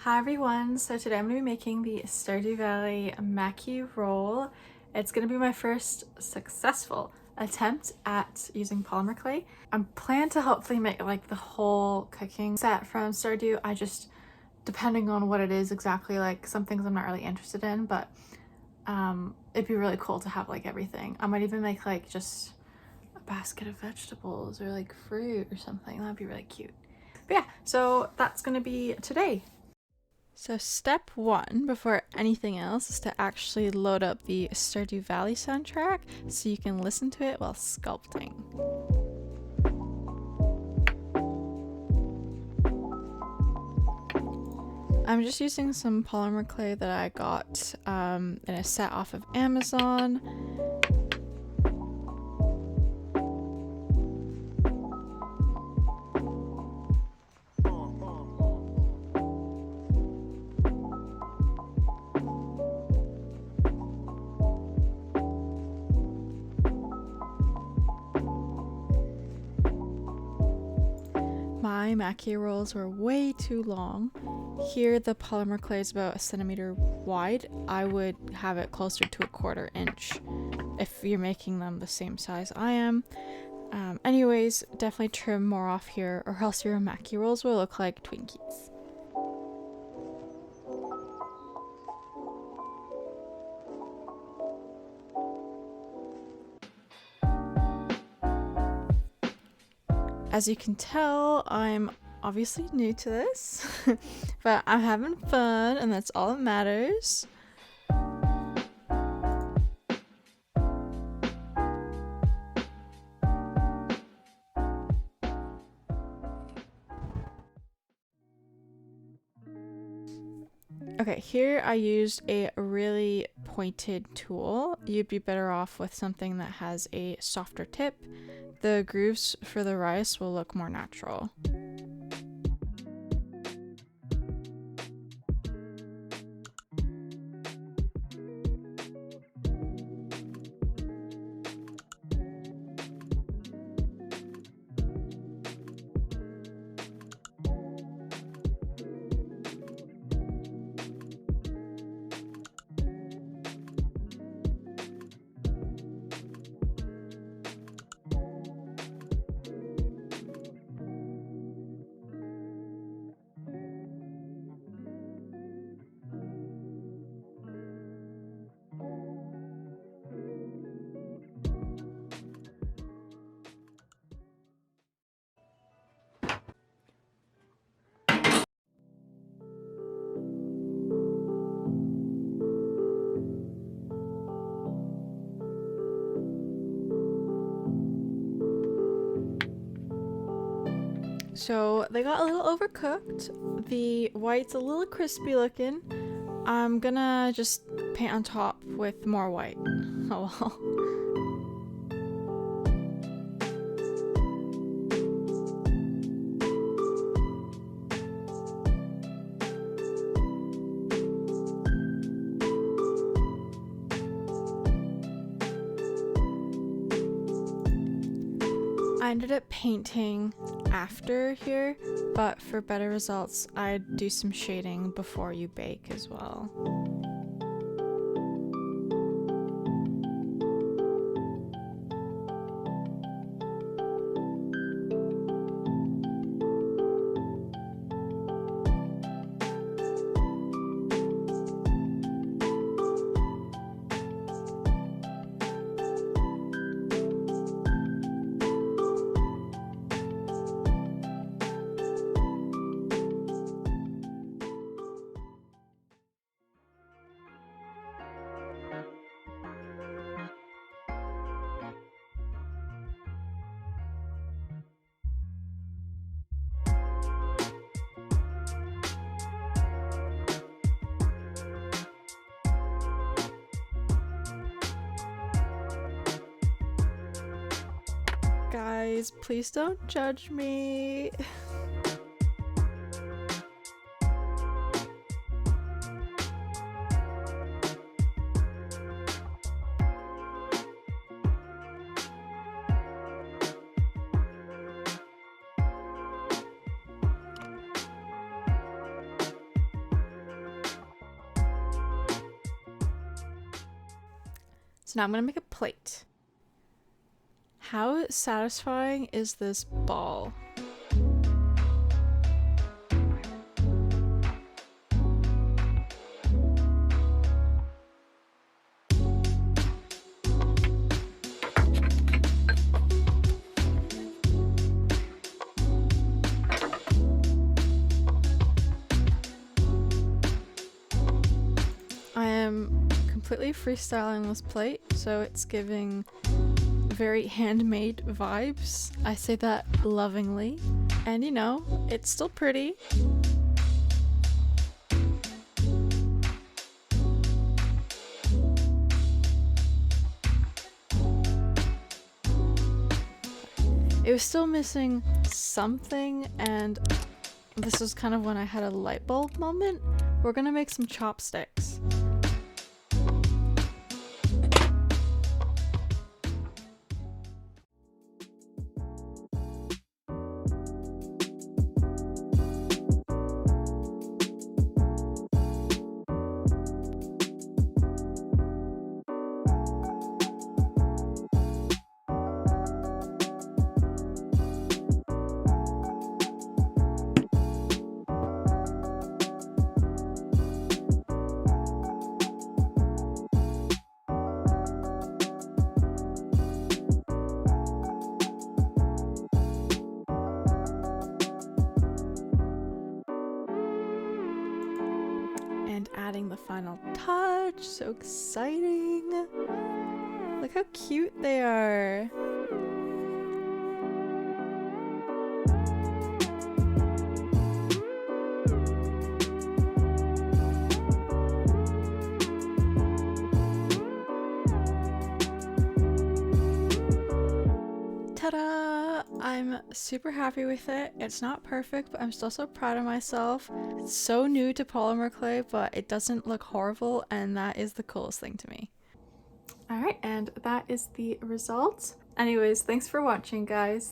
Hi everyone, so today I'm going to be making the Stardew Valley Maki Roll. It's going to be my first successful attempt at using Polymer Clay. I'm planning to hopefully make like the whole cooking set from Stardew. I just, depending on what it is exactly, like some things I'm not really interested in, but it'd be really cool to have like everything. I might even make like just a basket of vegetables or like fruit or something. That'd be really cute. But yeah, so that's going to be today. So step one before anything else is to actually load up the Stardew Valley soundtrack so you can listen to it while sculpting. I'm just using some polymer clay that I got in a set off of Amazon. My Maki Rolls were way too long. Here the polymer clay is about 1 centimeter wide. I would have it closer to 1/4 inch if you're making them the same size I am. Anyways, definitely trim more off here or else your Maki Rolls will look like Twinkies. As you can tell, I'm obviously new to this, but I'm having fun and that's all that matters. Okay, here I used a really pointed tool. You'd be better off with something that has a softer tip. The grooves for the rice will look more natural. So they got a little overcooked. The white's a little crispy looking. I'm gonna just paint on top with more white. Oh well. I ended up painting after here, but for better results, I'd do some shading before you bake as well. Guys, please don't judge me. So now I'm gonna make a plate. How satisfying is this ball? I am completely freestyling this plate, so it's giving very handmade vibes. I say that lovingly. And you know, it's still pretty. It was still missing something, and this was kind of when I had a light bulb moment. We're gonna make some chopsticks. And adding the final touch, so exciting. Look how cute they are. Ta-da! I'm super happy with it. It's not perfect, but I'm still so proud of myself. It's so new to polymer clay, but it doesn't look horrible, and that is the coolest thing to me. Alright, and that is the result. Anyways, thanks for watching, guys.